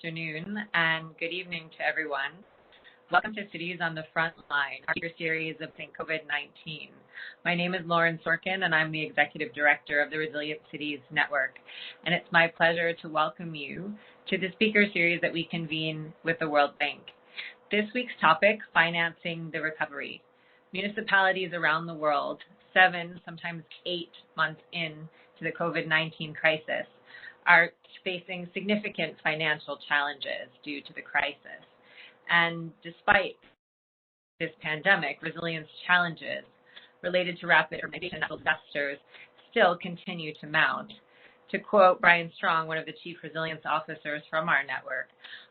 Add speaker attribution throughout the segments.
Speaker 1: afternoon, and good evening to everyone. Welcome to Cities on the Front Line, our series of COVID-19. My name is Lauren Sorkin, and I'm the Executive Director of the Resilient Cities Network. And it's my pleasure to welcome you to the speaker series that we convene with the World Bank. This week's topic, financing the recovery. Municipalities around the world, 7, sometimes 8 months in to the COVID-19 crisis, are facing significant financial challenges due to the crisis. And despite this pandemic, resilience challenges related to rapid urbanization and natural disasters still continue to mount. To quote Brian Strong, one of the chief resilience officers from our network,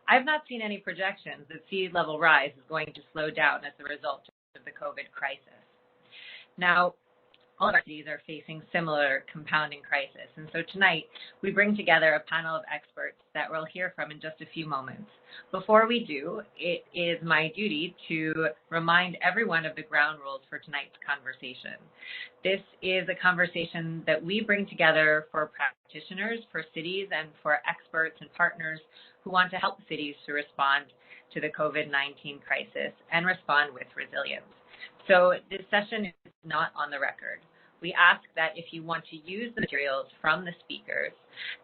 Speaker 1: "I've not seen any projections that sea level rise is going to slow down as a result of the COVID crisis." Now, all of our cities are facing similar compounding crisis. And so tonight, we bring together a panel of experts that we'll hear from in just a few moments. Before we do, it is my duty to remind everyone of the ground rules for tonight's conversation. This is a conversation that we bring together for practitioners, for cities, and for experts and partners who want to help cities to respond to the COVID-19 crisis and respond with resilience. So this session is not on the record. We ask that if you want to use the materials from the speakers,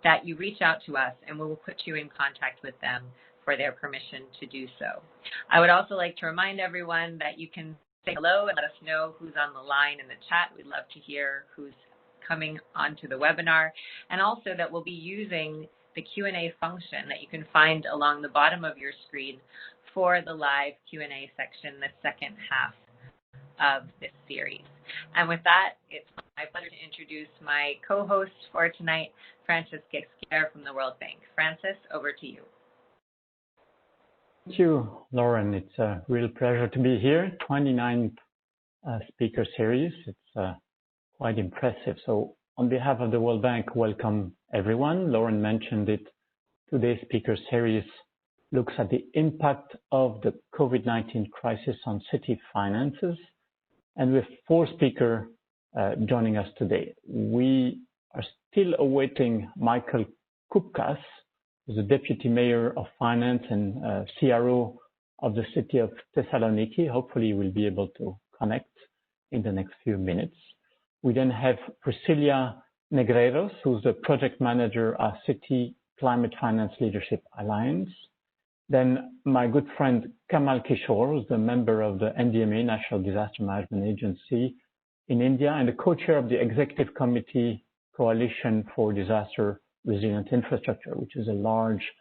Speaker 1: that you reach out to us and we will put you in contact with them for their permission to do so. I would also like to remind everyone that you can say hello and let us know who's on the line in the chat. We'd love to hear who's coming onto the webinar, and also that we'll be using the Q&A function that you can find along the bottom of your screen for the live Q&A section, the second half of this series. And with that, it's my pleasure to introduce my co-host for tonight, Francis Ghesquiere from the World Bank. Francis, over to you.
Speaker 2: Thank you, Lauren. It's a real pleasure to be here. 29th speaker series. It's quite impressive. So on behalf of the World Bank, welcome everyone. Lauren mentioned it. Today's speaker series looks at the impact of the COVID-19 crisis on city finances. And we have 4 speakers joining us today. We are still awaiting Michael Kupkas, who's the Deputy Mayor of Finance and CRO of the city of Thessaloniki. Hopefully, we'll be able to connect in the next few minutes. We then have Priscilla Negreiros, who's the Project Manager of City Climate Finance Leadership Alliance. Then my good friend Kamal Kishore, who's the member of the NDMA, National Disaster Management Agency in India, and the co-chair of the Executive Committee Coalition for Disaster Resilient Infrastructure, which is a large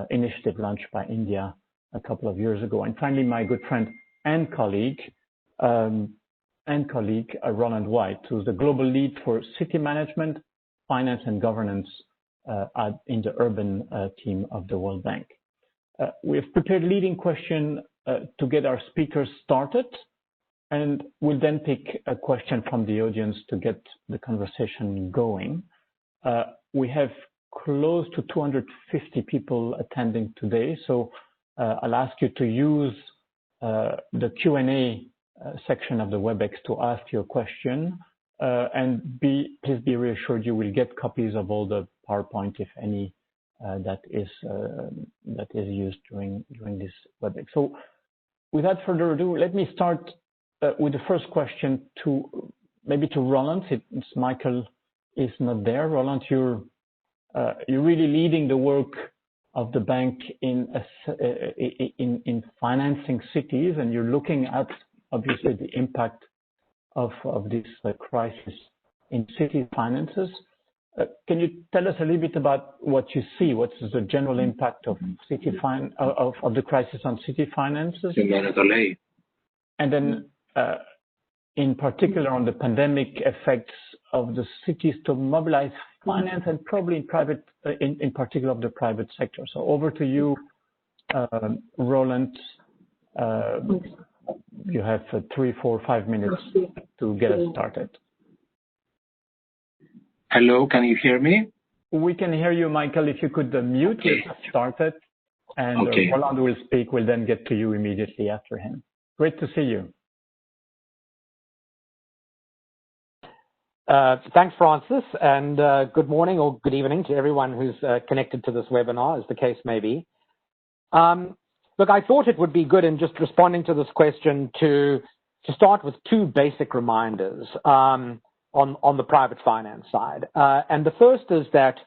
Speaker 2: initiative launched by India a couple of years ago. And finally, my good friend and colleague, Roland White, who's the global lead for city management, finance, and governance in the urban team of the World Bank. We have prepared leading question to get our speakers started, and we'll then take a question from the audience to get the conversation going. We have close to 250 people attending today, so I'll ask you to use the Q&A section of the WebEx to ask your question, and please be reassured you will get copies of all the PowerPoint, if any, that is used during this WebEx. So without further ado, let me start with the first question to Roland, since Michael is not there. Roland, you're really leading the work of the bank in financing cities, and you're looking at obviously the impact of this crisis in city finances. Can you tell us a little bit about what you see? What is the general impact of of the crisis on city finances? And then, in particular, on the pandemic effects of the cities to mobilize finance, and probably in particular of the private sector. So over to you, Roland. You have 3, 4, 5 minutes to get us started.
Speaker 3: Hello, can you hear me?
Speaker 2: We can hear you, Michael. If you could mute, get started, and Roland will speak. We'll then get to you immediately after him. Great to see you.
Speaker 4: Thanks, Francis, and good morning or good evening to everyone who's connected to this webinar, as the case may be. Look, I thought it would be good in just responding to this question to start with two basic reminders on the private finance side. And the first is that,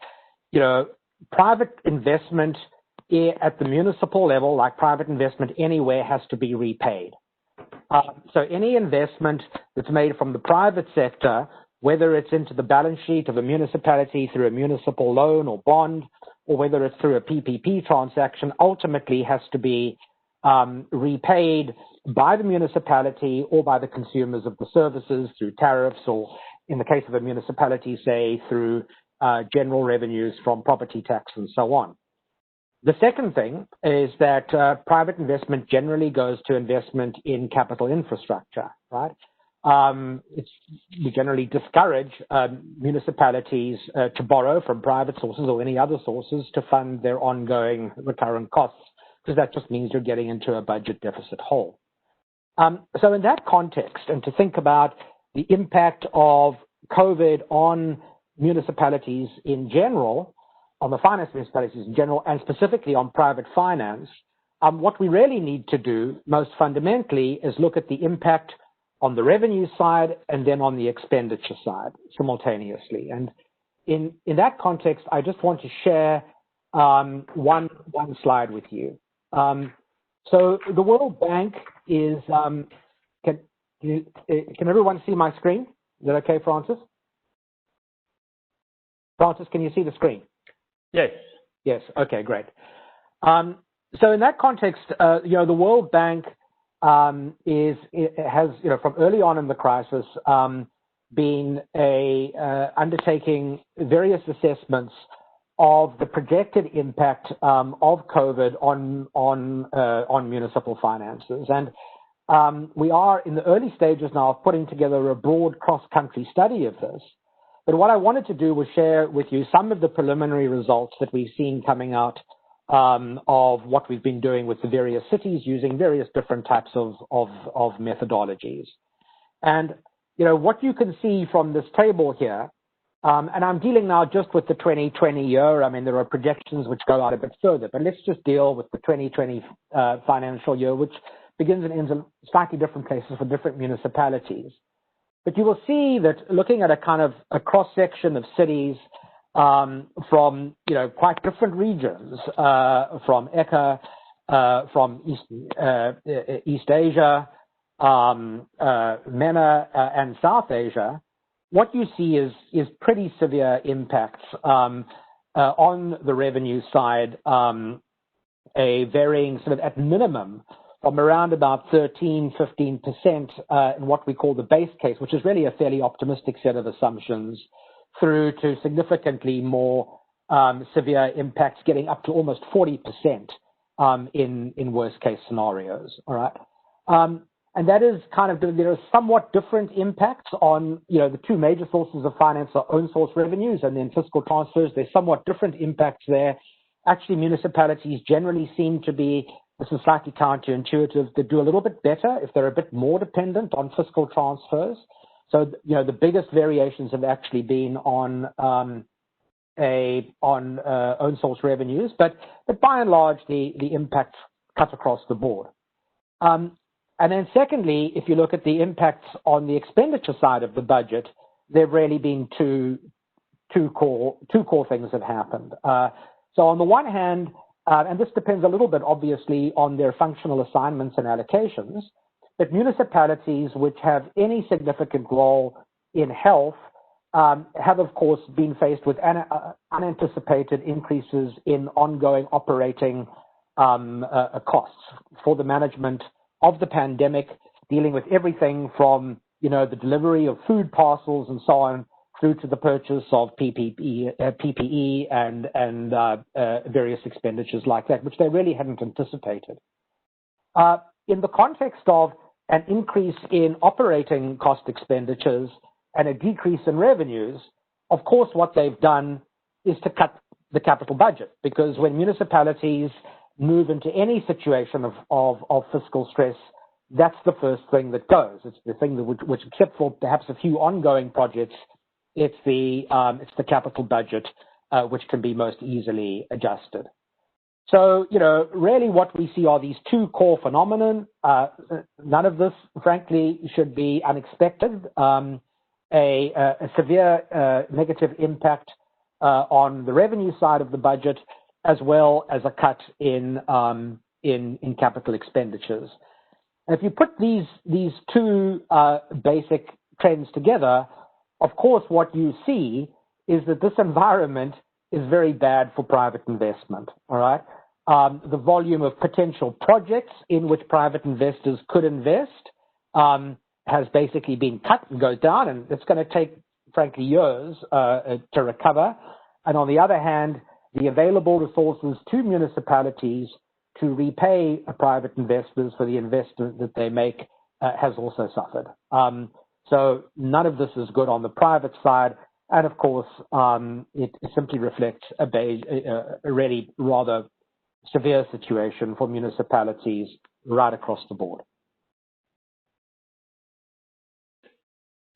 Speaker 4: private investment at the municipal level, like private investment anywhere, has to be repaid. So any investment that's made from the private sector, whether it's into the balance sheet of a municipality through a municipal loan or bond, or whether it's through a PPP transaction, ultimately has to be repaid by the municipality or by the consumers of the services through tariffs, or in the case of a municipality, say, through general revenues from property tax and so on. The second thing is that private investment generally goes to investment in capital infrastructure, right? We generally discourage municipalities to borrow from private sources or any other sources to fund their ongoing recurrent costs, because that just means you're getting into a budget deficit hole. So in that context, and to think about the impact of COVID on municipalities in general, on the finance municipalities in general, and specifically on private finance, what we really need to do most fundamentally is look at the impact on the revenue side and then on the expenditure side simultaneously. And in that context, I just want to share one slide with you. So the World Bank is, can everyone see my screen? Is that okay, Francis? Francis, can you see the screen?
Speaker 2: Yes.
Speaker 4: Yes. Okay, great. So in that context, the World Bank has from early on in the crisis been undertaking various assessments of the projected impact of COVID on municipal finances, and we are in the early stages now of putting together a broad cross-country study of this. But what I wanted to do was share with you some of the preliminary results that we've seen coming out of what we've been doing with the various cities using various different types of methodologies. And, what you can see from this table here, and I'm dealing now just with the 2020 year. I mean, there are projections which go out a bit further, but let's just deal with the 2020 financial year, which begins and ends in slightly different places for different municipalities. But you will see that looking at a kind of a cross-section of cities from, quite different regions, from ECA, from East Asia, MENA, and South Asia, what you see is pretty severe impacts on the revenue side, a varying sort of at minimum from around about 13-15% in what we call the base case, which is really a fairly optimistic set of assumptions, through to significantly more severe impacts, getting up to almost 40% in worst case scenarios. All right, and that is kind of, there are somewhat different impacts on the two major sources of finance are own source revenues and then fiscal transfers. There's somewhat different impacts there. Actually, municipalities generally seem to be, this is slightly counterintuitive, they do a little bit better if they're a bit more dependent on fiscal transfers. So, the biggest variations have actually been on own source revenues, but by and large, the impact cuts across the board. And then secondly, if you look at the impacts on the expenditure side of the budget, there have really been two core things that happened. So on the one hand, and this depends a little bit, obviously, on their functional assignments and allocations, but municipalities which have any significant role in health have, of course, been faced with unanticipated increases in ongoing operating costs for the management of the pandemic, dealing with everything from, the delivery of food parcels and so on, through to the purchase of PPE and various expenditures like that, which they really hadn't anticipated. In the context of an increase in operating cost expenditures and a decrease in revenues, of course, what they've done is to cut the capital budget, because when municipalities move into any situation of fiscal stress, that's the first thing that goes. It's the thing which except for perhaps a few ongoing projects, it's the capital budget which can be most easily adjusted. So, really what we see are these two core phenomenon. None of this, frankly, should be unexpected. A severe negative impact on the revenue side of the budget, as well as a cut in capital expenditures. If you put these two basic trends together, of course, what you see is that this environment is very bad for private investment. All right, the volume of potential projects in which private investors could invest has basically been cut and goes down, and it's going to take, frankly, years to recover. And on the other hand, the available resources to municipalities to repay private investors for the investment that they make has also suffered. So none of this is good on the private side. And of course, it simply reflects a really rather severe situation for municipalities right across the board.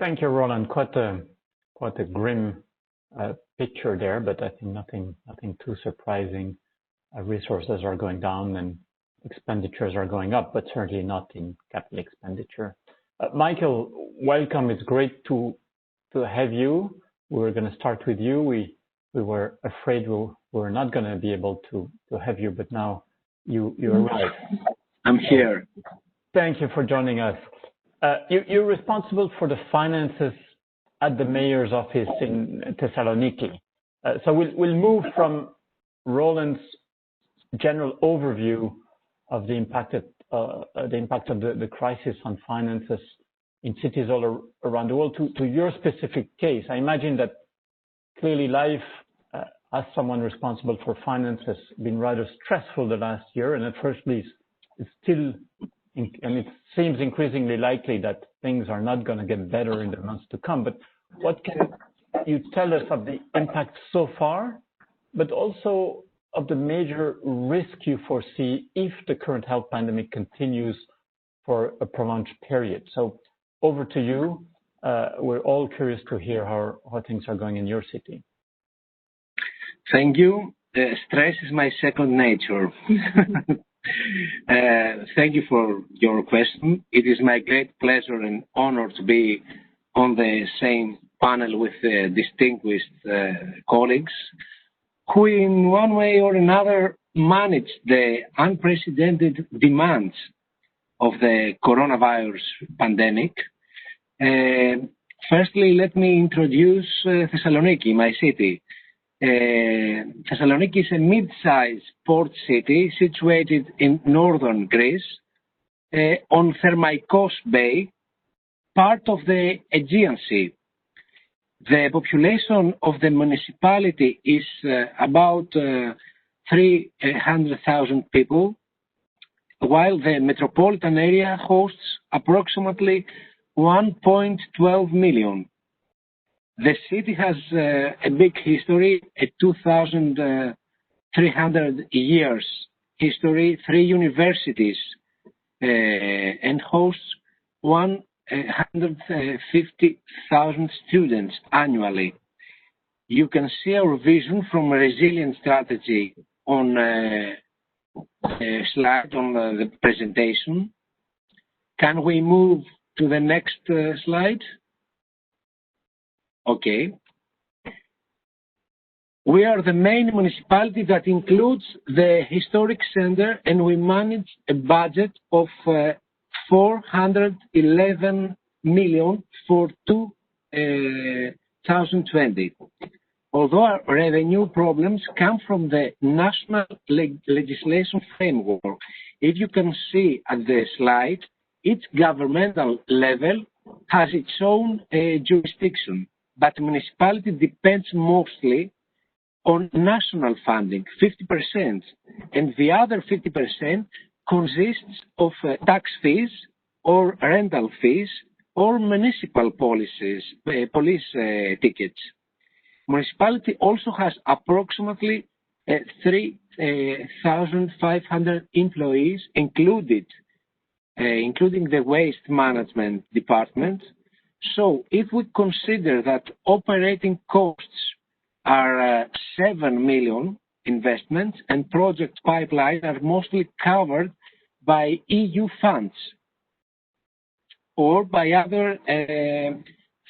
Speaker 2: Thank you, Roland. Quite a grim picture there, but I think nothing too surprising. Resources are going down and expenditures are going up, but certainly not in capital expenditure. Michael, welcome. It's great to have you. We're going to start with you. We were afraid we were not going to be able to have you, but now you arrived.
Speaker 3: I'm here.
Speaker 2: Thank you for joining us. You're responsible for the finances at the mayor's office in Thessaloniki. So we'll move from Roland's general overview of the impact of the crisis on finances in cities all around the world to your specific case. I imagine that clearly life, as someone responsible for finance, has been rather stressful the last year, and at first place, it's still, and it seems increasingly likely that things are not going to get better in the months to come. But what can you tell us of the impact so far, but also of the major risk you foresee if the current health pandemic continues for a prolonged period? So over to you. We're all curious to hear how things are going in your city.
Speaker 3: Thank you. Stress is my second nature. Thank you for your question. It is my great pleasure and honor to be on the same panel with distinguished colleagues who in one way or another managed the unprecedented demands of the coronavirus pandemic. Firstly, let me introduce Thessaloniki, my city. Thessaloniki is a mid-sized port city situated in northern Greece on Thermaikos Bay, part of the Aegean Sea. The population of the municipality is about 300,000 people, while the metropolitan area hosts approximately 1.12 million. The city has a big history, a 2,300 years history, 3 universities, and hosts 150,000 students annually. You can see our vision from a resilient strategy on a slide on the presentation. Can we move to the next slide? Okay. We are the main municipality that includes the historic center, and we manage a budget of 411 million for 2020. Although our revenue problems come from the national legislation framework, if you can see at the slide, each governmental level has its own jurisdiction, but municipality depends mostly on national funding, 50%, and the other 50% consists of tax fees or rental fees or municipal police tickets. Municipality also has approximately 3,500 employees, including the waste management department. So if we consider that operating costs are 7 million investments and project pipeline are mostly covered by EU funds or by other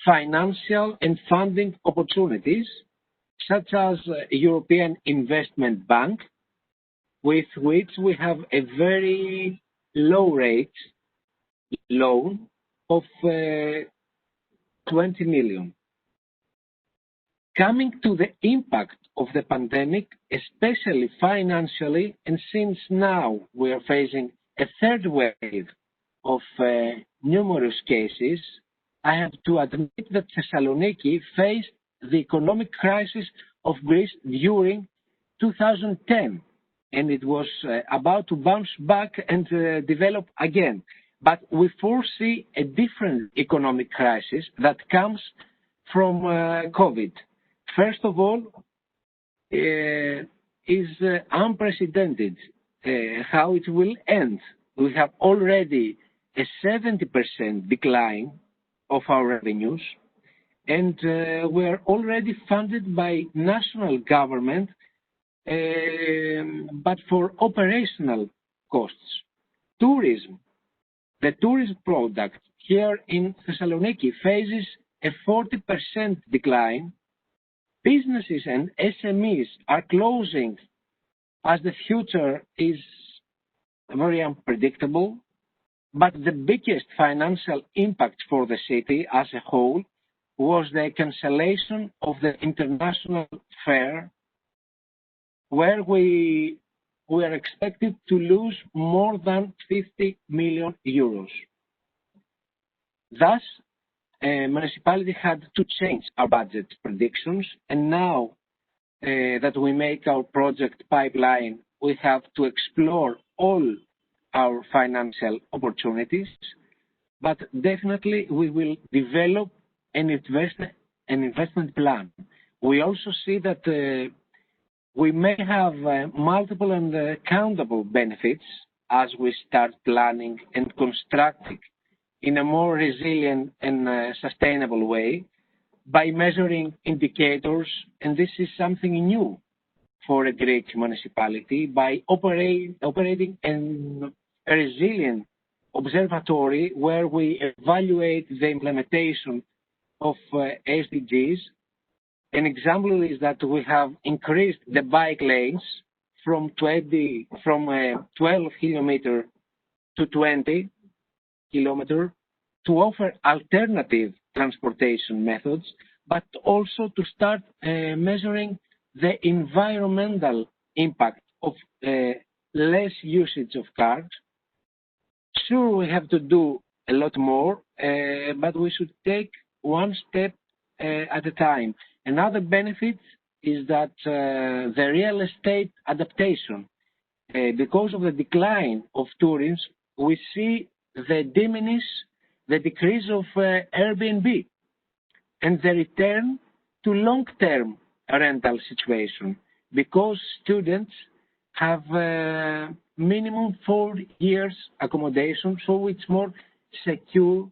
Speaker 3: financial and funding opportunities, such as European Investment Bank, with which we have a very low rate loan of 20 million. Coming to the impact of the pandemic, especially financially, and since now we are facing a third wave of numerous cases, I have to admit that Thessaloniki faced the economic crisis of Greece during 2010, and it was about to bounce back and develop again. But we foresee a different economic crisis that comes from COVID. First of all, is unprecedented how it will end. We have already a 70% decline of our revenues, and we are already funded by national government, but for operational costs. Tourism. The tourism product here in Thessaloniki faces a 40% decline. Businesses and SMEs are closing as the future is very unpredictable, but the biggest financial impact for the city as a whole was the cancellation of the international fair, where we are expected to lose more than 50 million euros. Thus, municipality had to change our budget predictions, and now that we make our project pipeline, we have to explore all our financial opportunities, but definitely we will develop an investment plan. We also see that we may have multiple and countable benefits as we start planning and constructing in a more resilient and sustainable way by measuring indicators, and this is something new for a Greek municipality, by operating in a resilient observatory where we evaluate the implementation of SDGs. An example is that we have increased the bike lanes from 12 kilometers to 20 kilometers to offer alternative transportation methods, but also to start measuring the environmental impact of less usage of cars. Sure, we have to do a lot more, but we should take one step at a time. Another benefit is that the real estate adaptation. Because of the decline of tourism, we see the decrease of Airbnb and the return to long-term rental situation, because students have minimum 4 years accommodation, so it's more secure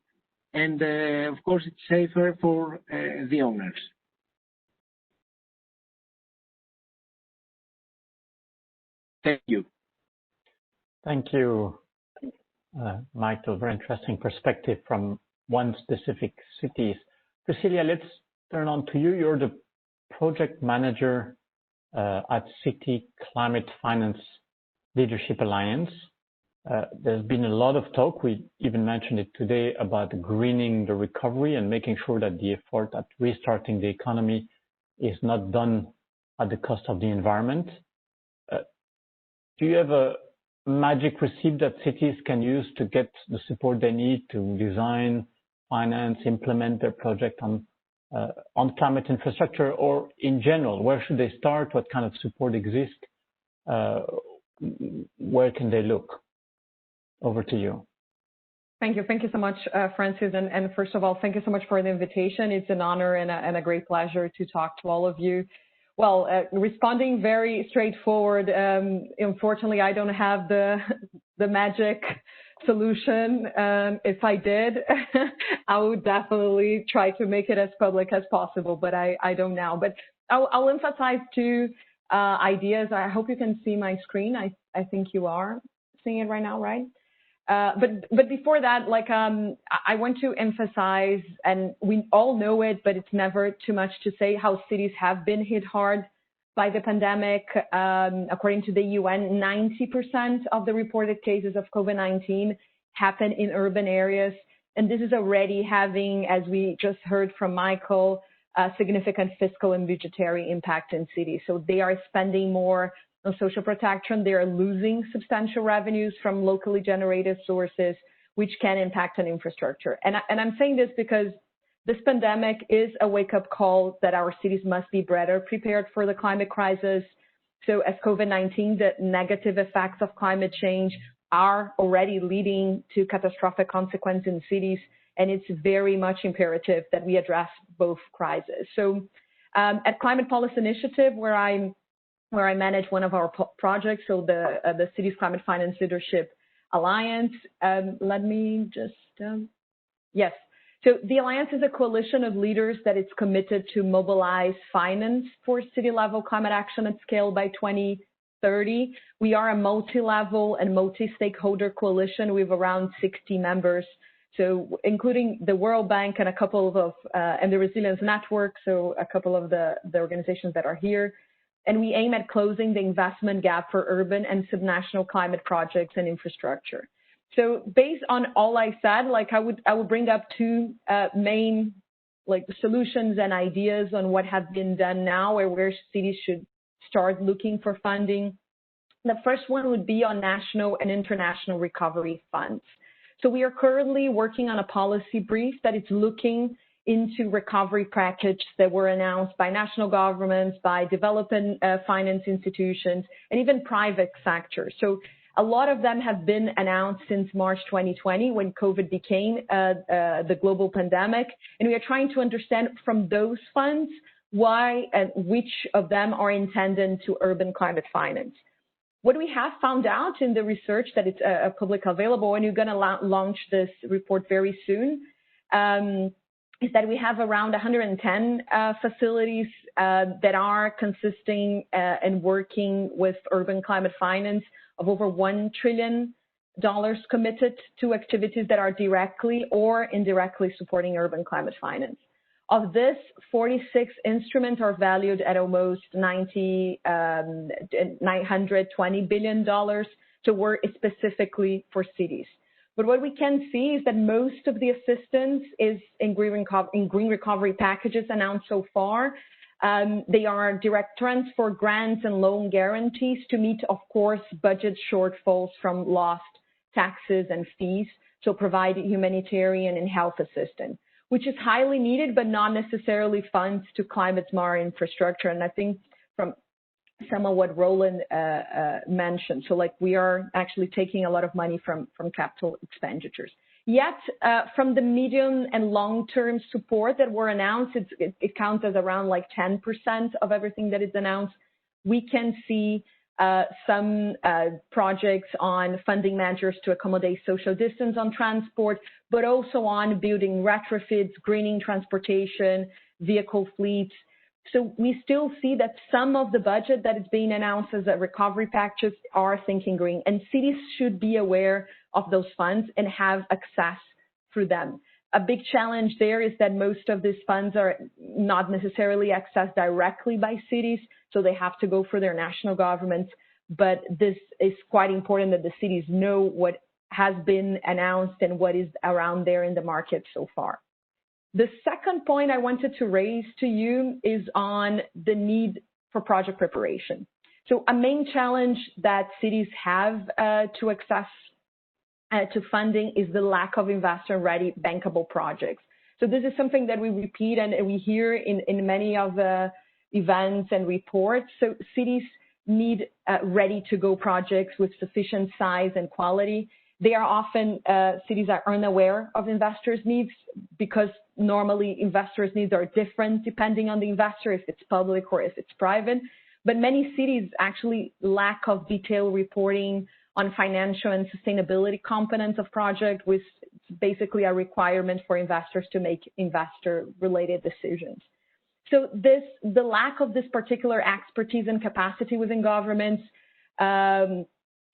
Speaker 3: and of course it's safer for the owners. Thank you.
Speaker 2: Thank you, Michael. Very interesting perspective from one specific city. Priscilla, let's turn on to you. You're the project manager at City Climate Finance Leadership Alliance. There's been a lot of talk, we even mentioned it today, about greening the recovery and making sure that the effort at restarting the economy is not done at the cost of the environment. Do you have a magic recipe that cities can use to get the support they need to design, finance, implement their project on climate infrastructure, or in general? Where should they start? What kind of support exists? Where can they look? Over to you.
Speaker 5: Thank you. Thank you so much, Francis. And first of all, thank you so much for the invitation. It's an honor and a great pleasure to talk to all of you. Well, responding very straightforward, unfortunately, I don't have the magic solution. If I did, I would definitely try to make it as public as possible, but I don't now. But I'll emphasize two ideas. I hope you can see my screen. I think you are seeing it right now, right? But before that, like, I want to emphasize, and we all know it, but it's never too much to say, how cities have been hit hard by the pandemic. According to the UN, 90% of the reported cases of COVID-19 happen in urban areas. And this is already having, as we just heard from Michael, a significant fiscal and budgetary impact in cities. So they are spending more on social protection. They are losing substantial revenues from locally generated sources, which can impact on infrastructure. And I'm saying this because this pandemic is a wake-up call that our cities must be better prepared for the climate crisis. So as COVID-19, the negative effects of climate change are already leading to catastrophic consequences in cities, and it's very much imperative that we address both crises. So at Climate Policy Initiative, where I manage one of our projects, so the Cities Climate Finance Leadership Alliance, let me just, yes. So the Alliance is a coalition of leaders that is committed to mobilize finance for city-level climate action at scale by 2030. We are a multi-level and multi-stakeholder coalition with around 60 members, so including the World Bank and a couple of, and the Resilience Network, so a couple of the organizations that are here. And we aim at closing the investment gap for urban and subnational climate projects and infrastructure. So based on all I said, like I would bring up two main like solutions and ideas on what have been done now or where cities should start looking for funding. The first one would be on national and international recovery funds. So we are currently working on a policy brief that is looking into recovery packages that were announced by national governments, by development finance institutions, and even private sector. So a lot of them have been announced since March 2020 when COVID became the global pandemic. And we are trying to understand from those funds why and which of them are intended to urban climate finance. What we have found out in the research that it's public available, and you're going to launch this report very soon, is that we have around 110 facilities that are consisting and working with urban climate finance of over $1 trillion committed to activities that are directly or indirectly supporting urban climate finance. Of this, 46 instruments are valued at almost $920 billion to work specifically for cities. But what we can see is that most of the assistance is in green recovery packages announced so far. They are direct transfer grants and loan guarantees to meet, of course, budget shortfalls from lost taxes and fees, so provide humanitarian and health assistance, which is highly needed, but not necessarily funds to climate-smart infrastructure. And I think from some of what Roland mentioned, so like we are actually taking a lot of money from capital expenditures. Yet, from the medium and long-term support that were announced, it counts as around like 10% of everything that is announced. We can see some projects on funding measures to accommodate social distance on transport, but also on building retrofits, greening transportation, vehicle fleets. So we still see that some of the budget that is being announced as a recovery packages are thinking green, and cities should be aware of those funds and have access through them. A big challenge there is that most of these funds are not necessarily accessed directly by cities, so they have to go for their national governments. But this is quite important that the cities know what has been announced and what is around there in the market so far. The second point I wanted to raise to you is on the need for project preparation. So a main challenge that cities have to access to funding is the lack of investor-ready bankable projects. So this is something that we repeat and we hear in many of the events and reports. So cities need ready-to-go projects with sufficient size and quality. They are often, cities are unaware of investors' needs because normally investors' needs are different depending on the investor, if it's public or if it's private. But many cities actually lack of detailed reporting on financial and sustainability components of project, which is basically a requirement for investors to make investor-related decisions. So the lack of this particular expertise and capacity within governments,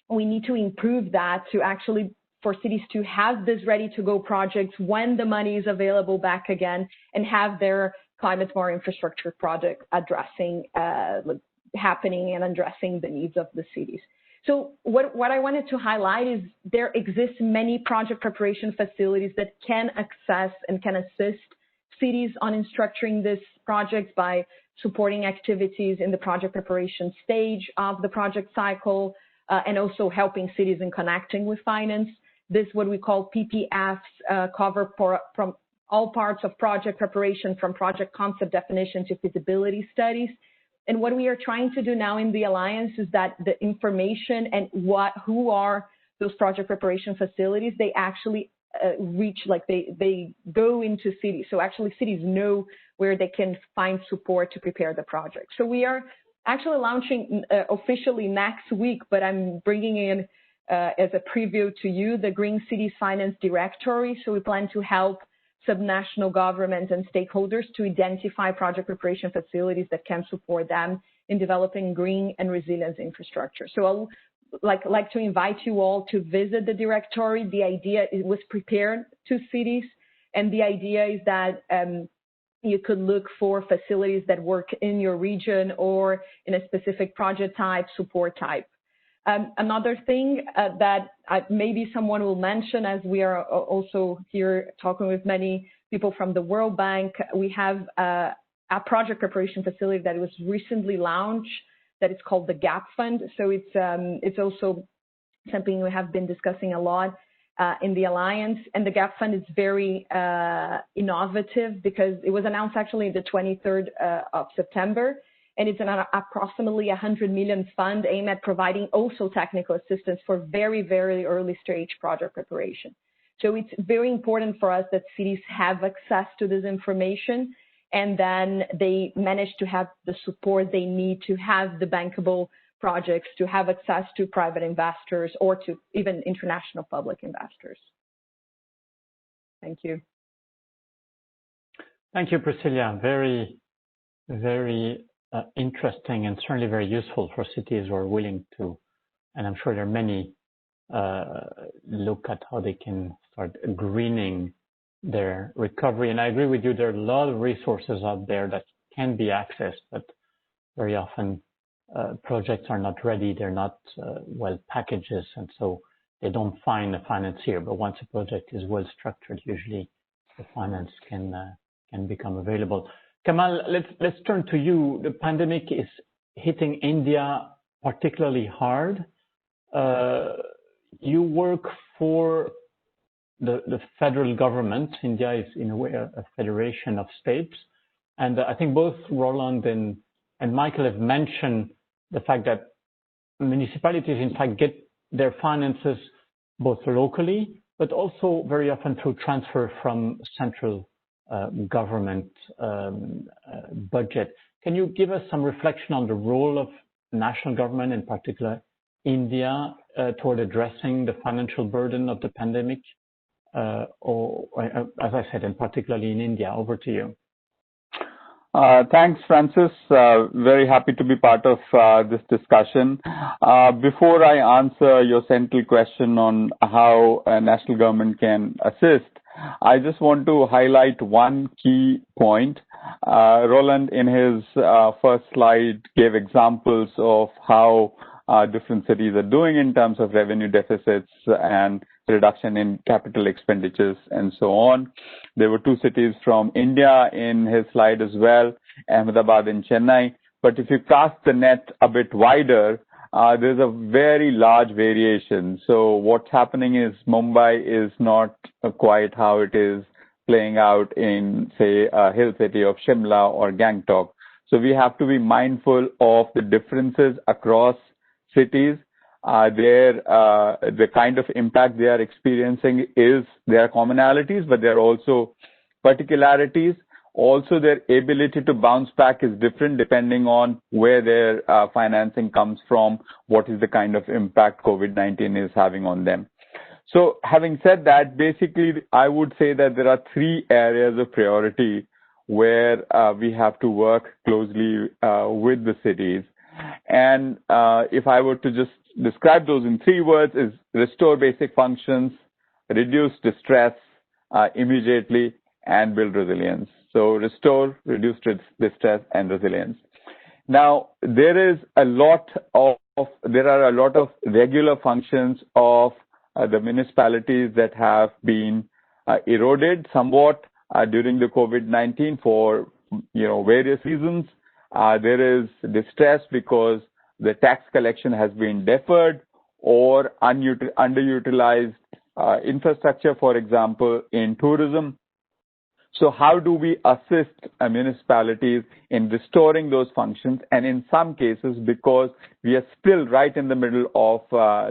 Speaker 5: we need to improve that to actually for cities to have this ready-to-go projects when the money is available back again and have their climate smart infrastructure project happening and addressing the needs of the cities. So what I wanted to highlight is there exist many project preparation facilities that can access and can assist cities on structuring this project by supporting activities in the project preparation stage of the project cycle and also helping cities in connecting with finance. This what we call PPFs cover from all parts of project preparation, from project concept definition to feasibility studies. And what we are trying to do now in the Alliance is that the information and who are those project preparation facilities, they actually reach, like they go into cities. So actually cities know where they can find support to prepare the project. So we are actually launching officially next week, but I'm bringing in as a preview to you the Green Cities Finance Directory. So we plan to help subnational governments and stakeholders to identify project preparation facilities that can support them in developing green and resilience infrastructure. So I'll like to invite you all to visit the directory. The idea was prepared to cities, and the idea is that you could look for facilities that work in your region or in a specific project type, support type. Another thing that maybe someone will mention, as we are also here talking with many people from the World Bank, we have a project preparation facility that was recently launched that is called the GAP Fund. So it's also something we have been discussing a lot in the Alliance. And the GAP Fund is very innovative because it was announced actually the 23rd of September. And it's an approximately 100 million fund aimed at providing also technical assistance for very, very early stage project preparation. So it's very important for us that cities have access to this information, and then they manage to have the support they need to have the bankable projects, to have access to private investors or to even international public investors. Thank you.
Speaker 2: Thank you, Priscilla. Very, very interesting and certainly very useful for cities who are willing to, and I'm sure there are many, look at how they can start greening their recovery. And I agree with you, there are a lot of resources out there that can be accessed, but very often projects are not ready, they're not well packages, and so they don't find a financier. But once a project is well structured, usually the finance can become available. Kamal, let's turn to you. The pandemic is hitting India particularly hard. You work for the federal government. India is in a way a federation of states. And I think both Roland and Michael have mentioned the fact that municipalities in fact get their finances both locally, but also very often through transfer from central government budget. Can you give us some reflection on the role of national government, in particular India, toward addressing the financial burden of the pandemic? Or as I said, and particularly in India. Over to you.
Speaker 6: Thanks, Francis. Very happy to be part of this discussion. Before I answer your central question on how a national government can assist, I just want to highlight one key point. Roland, in his first slide, gave examples of how different cities are doing in terms of revenue deficits and reduction in capital expenditures and so on. There were two cities from India in his slide as well, Ahmedabad and Chennai. But if you cast the net a bit wider, there's a very large variation. So what's happening is Mumbai is not quite how it is playing out in, say, a hill city of Shimla or Gangtok. So we have to be mindful of the differences across cities. The kind of impact they are experiencing is, there are commonalities, but there are also particularities. Also, their ability to bounce back is different depending on where their financing comes from, what is the kind of impact COVID-19 is having on them. So having said that, basically, I would say that there are three areas of priority. where we have to work closely with the cities. And if I were to just describe those in 3 words, is restore basic functions, reduce distress immediately, and build resilience. So restore, reduce distress, and resilience. Now, there are a lot of regular functions of the municipalities that have been eroded somewhat during the COVID-19 for various reasons. There is distress because the tax collection has been deferred or underutilized infrastructure, for example, in tourism. So how do we assist municipalities in restoring those functions? And in some cases, because we are still right in the middle of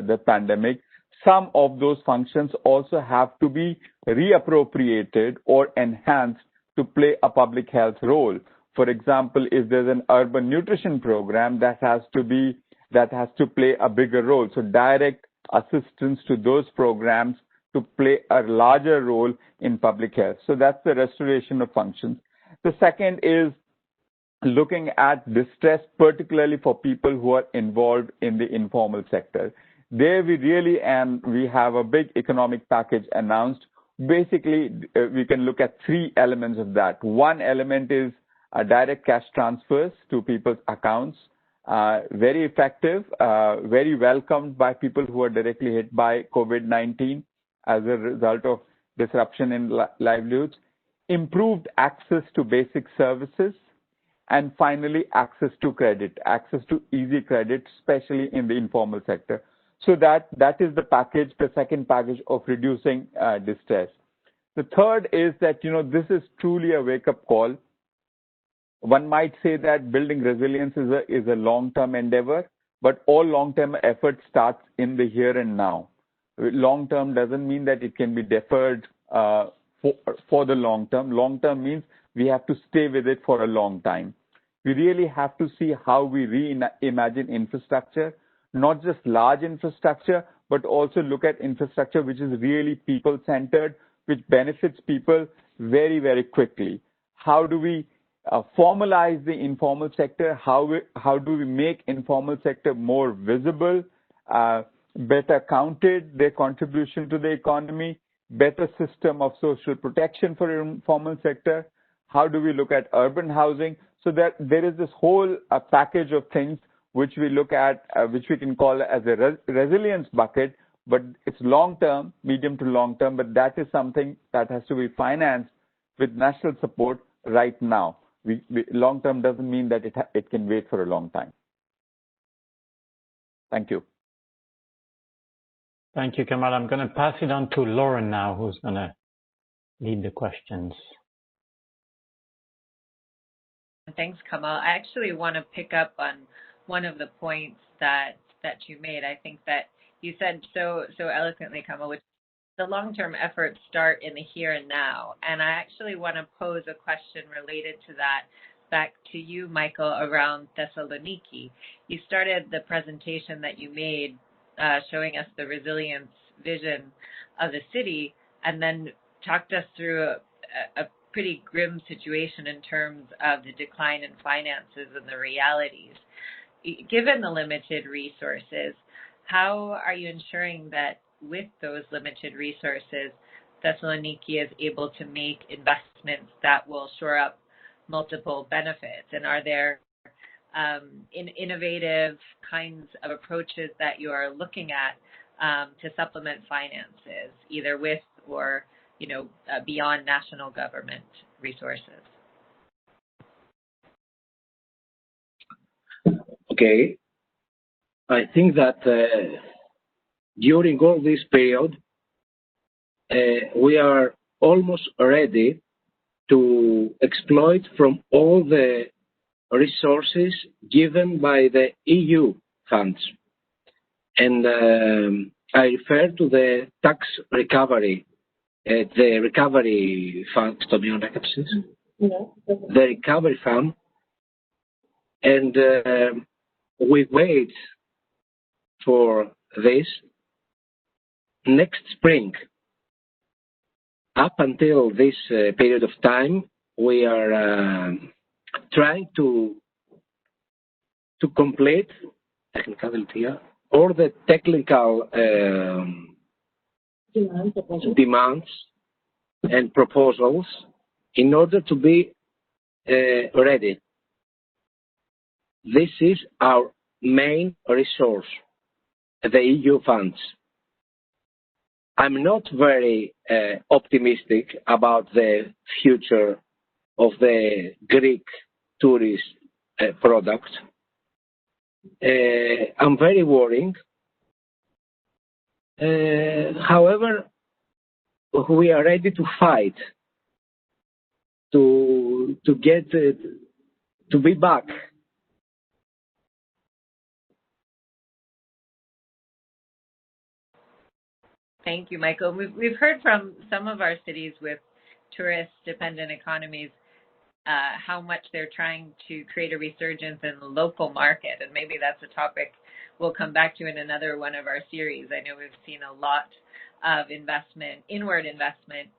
Speaker 6: the pandemic, some of those functions also have to be reappropriated or enhanced to play a public health role. For example, if there's an urban nutrition program, that has to play a bigger role. So direct assistance to those programs to play a larger role in public health. So that's the restoration of functions. The second is looking at distress, particularly for people who are involved in the informal sector. There we have a big economic package announced. Basically, we can look at 3 elements of that. One element is direct cash transfers to people's accounts. Very effective, very welcomed by people who are directly hit by COVID-19 as a result of disruption in livelihoods. Improved access to basic services. And finally, access to credit, access to easy credit, especially in the informal sector. So that is the second package of reducing distress. The third is that, this is truly a wake-up call. One might say that building resilience is a long-term endeavor, but all long-term effort starts in the here and now. Long-term doesn't mean that it can be deferred for the long-term. Long-term means we have to stay with it for a long time. We really have to see how we reimagine infrastructure, not just large infrastructure, but also look at infrastructure which is really people-centered, which benefits people very, very quickly. How do we formalize the informal sector? How do we make informal sector more visible, better counted, their contribution to the economy, better system of social protection for informal sector? How do we look at urban housing? So that there is this whole package of things which we look at, which we can call as a resilience bucket, but it's long-term, medium to long-term, but that is something that has to be financed with national support right now. Long-term doesn't mean that it can wait for a long time. Thank you.
Speaker 2: Thank you, Kamal. I'm going to pass it on to Lauren now, who's going to lead the questions.
Speaker 1: Thanks, Kamal. I actually want to pick up on one of the points that you made. I think that you said so eloquently, Kamal, which the long-term efforts start in the here and now. And I actually want to pose a question related to that back to you, Michael, around Thessaloniki. You started the presentation that you made showing us the resilience vision of the city, and then talked us through a pretty grim situation in terms of the decline in finances and the realities. Given the limited resources, how are you ensuring that with those limited resources, Thessaloniki is able to make investments that will shore up multiple benefits? And are there innovative kinds of approaches that you are looking at to supplement finances, either with or beyond national government resources?
Speaker 3: Okay. I think that during all this period, we are almost ready to exploit from all the resources given by the EU funds. And I refer to the tax recovery, the recovery fund, the recovery fund, and we wait for this next spring. Up until this period of time, we are trying to complete all the technical demands and proposals in order to be ready. This is our main resource, the EU funds. I'm not very optimistic about the future of the Greek tourist product. I'm very worried. However, we are ready to fight to get to be back.
Speaker 1: Thank you, Michael. We've heard from some of our cities with tourist-dependent economies how much they're trying to create a resurgence in the local market, and maybe that's a topic we'll come back to in another one of our series. I know we've seen a lot of investment, inward investment,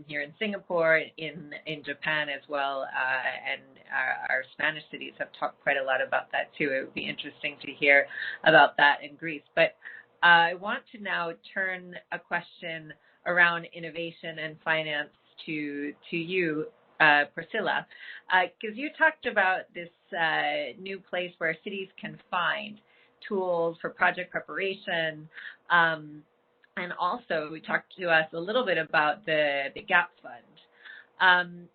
Speaker 1: here in Singapore, in Japan as well, and our Spanish cities have talked quite a lot about that too. It would be interesting to hear about that in Greece. But I want to now turn a question around innovation and finance to you, Priscilla, because you talked about this new place where cities can find tools for project preparation, and also we talked to us a little bit about the GAP Fund.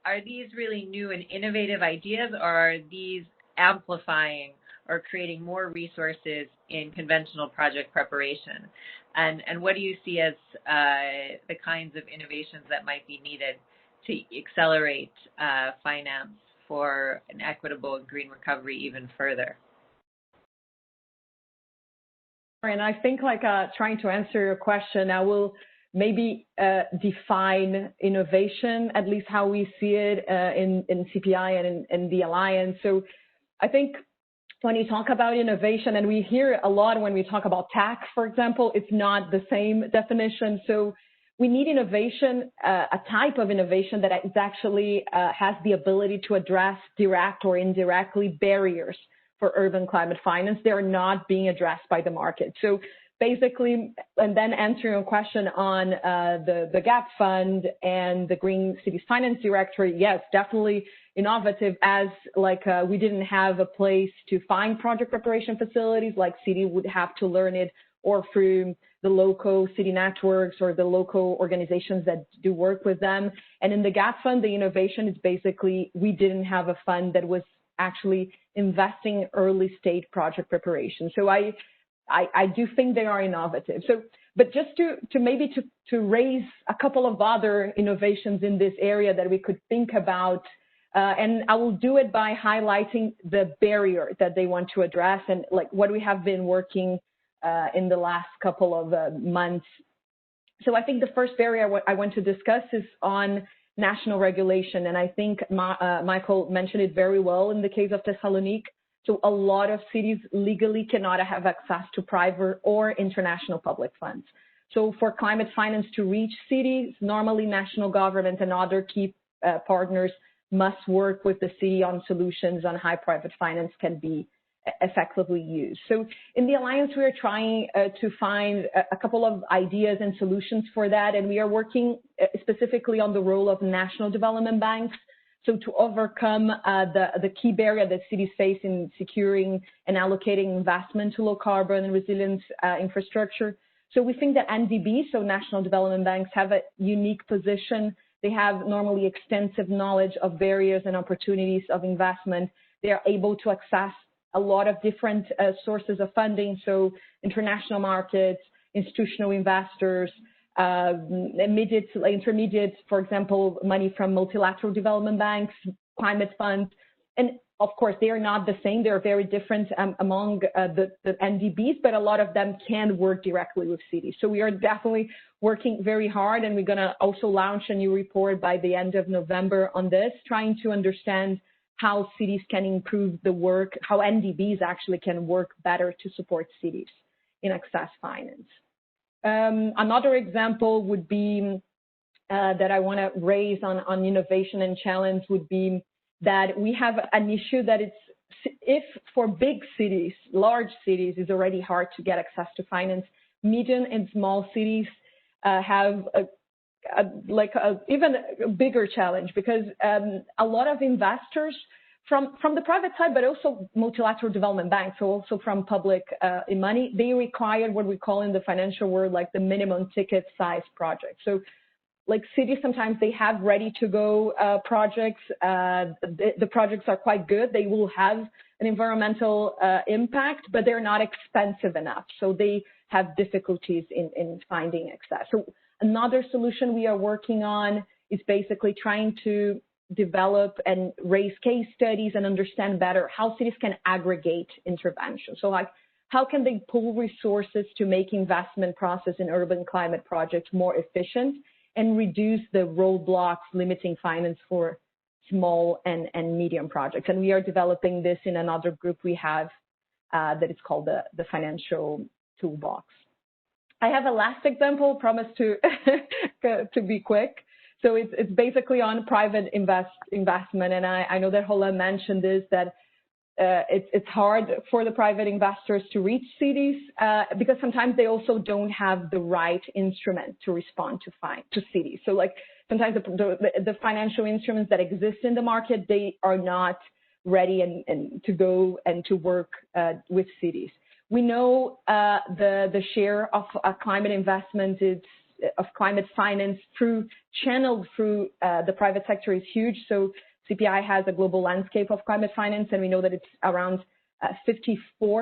Speaker 1: Are these really new and innovative ideas, or are these amplifying or creating more resources in conventional project preparation? And what do you see as the kinds of innovations that might be needed to accelerate finance for an equitable and green recovery even further?
Speaker 5: And I think, trying to answer your question, I will maybe define innovation, at least how we see it in CPI and in the Alliance. So I think when you talk about innovation, and we hear a lot when we talk about tax, for example, it's not the same definition. So we need innovation, a type of innovation that is actually has the ability to address direct or indirectly barriers for urban climate finance. They're not being addressed by the market. So basically, and then answering your question on the GAP Fund and the Green Cities Finance Directory, yes, definitely innovative, as we didn't have a place to find project preparation facilities, like city would have to learn it, or through the local city networks or the local organizations that do work with them. And in the GAP Fund, the innovation is basically, we didn't have a fund that was actually investing early stage project preparation. So I do think they are innovative. So, but just to raise a couple of other innovations in this area that we could think about, and I will do it by highlighting the barrier that they want to address and what we have been working in the last couple of months. So I think the first barrier I want to discuss is on national regulation, and I think Michael mentioned it very well in the case of Thessaloniki. So a lot of cities legally cannot have access to private or international public funds. So for climate finance to reach cities, normally national government and other key partners must work with the city on solutions on how private finance can be effectively used. So in the Alliance, we are trying to find a couple of ideas and solutions for that, and we are working specifically on the role of national development banks. So to overcome the key barrier that cities face in securing and allocating investment to low carbon and resilience infrastructure. So we think that NDB, so national development banks, have a unique position. They have normally extensive knowledge of barriers and opportunities of investment. They are able to access a lot of different sources of funding, so international markets, institutional investors, intermediate, for example, money from multilateral development banks, climate funds. And of course, they are not the same. They're very different among the NDBs, but a lot of them can work directly with cities. So we are definitely working very hard, and we're going to also launch a new report by the end of November on this, trying to understand how cities can improve the work, how NDBs actually can work better to support cities in access finance. Another example would be that I want to raise on innovation and challenge would be that we have an issue that if for big cities, large cities, it's already hard to get access to finance, medium and small cities have even a bigger challenge because a lot of investors from the private side, but also multilateral development banks, so also from public money, they require what we call in the financial world like the minimum ticket size project. So like cities, sometimes they have ready to go projects. The projects are quite good. They will have an environmental impact, but they're not expensive enough. So they have difficulties in finding access. So another solution we are working on is basically trying to develop and raise case studies and understand better how cities can aggregate intervention. So like, how can they pool resources to make investment process in urban climate projects more efficient and reduce the roadblocks limiting finance for small and medium projects? And we are developing this in another group we have that is called the Financial Toolbox. I have a last example, promise to be quick. So it's basically on private investment, and I know that Roland mentioned this, that it's hard for the private investors to reach cities because sometimes they also don't have the right instrument to respond to cities. So like sometimes the financial instruments that exist in the market, they are not ready and to go and to work with cities. We know the share of climate investment of climate finance channeled through the private sector is huge. So CPI has a global landscape of climate finance, and we know that it's around 54%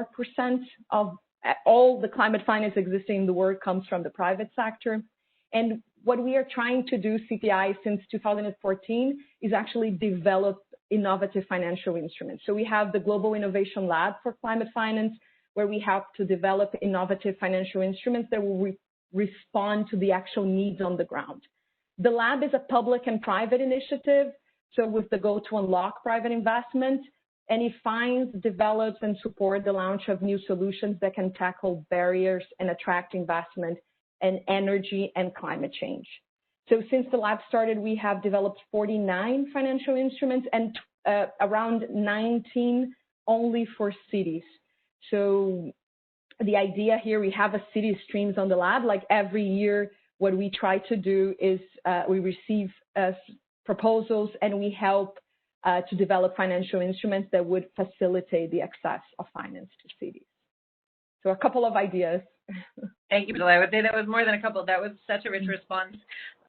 Speaker 5: of all the climate finance existing in the world comes from the private sector. And what we are trying to do, CPI, since 2014, is actually develop innovative financial instruments. So we have the Global Innovation Lab for Climate Finance, where we have to develop innovative financial instruments that will respond to the actual needs on the ground. The lab is a public and private initiative, so with the goal to unlock private investment, and it finds, develops, and supports the launch of new solutions that can tackle barriers and attract investment in energy and climate change. So since the lab started, we have developed 49 financial instruments and around 19 only for cities. So the idea here, we have a city streams on the lab. Like every year, what we try to do is we receive proposals and we help to develop financial instruments that would facilitate the access of finance to cities. So a couple of ideas.
Speaker 1: Thank you, Priscilla. I would say that was more than a couple. That was such a rich response.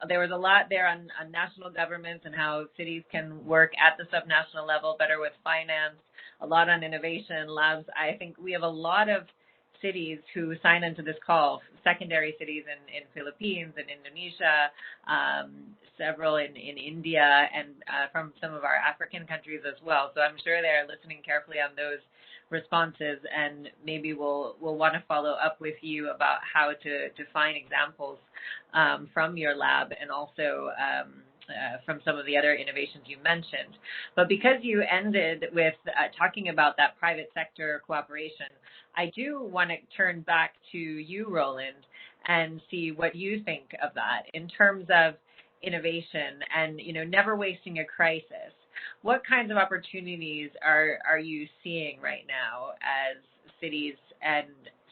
Speaker 1: There was a lot there on national governments and how cities can work at the subnational level better with finance, a lot on innovation labs. I think we have a lot of cities who sign into this call, secondary cities in Philippines and Indonesia, several in India, and from some of our African countries as well. So I'm sure they're listening carefully on those responses, and maybe we'll want to follow up with you about how to find examples from your lab and also from some of the other innovations you mentioned. But because you ended with talking about that private sector cooperation, I do want to turn back to you, Roland, and see what you think of that in terms of innovation and, never wasting a crisis. What kinds of opportunities are you seeing right now as cities and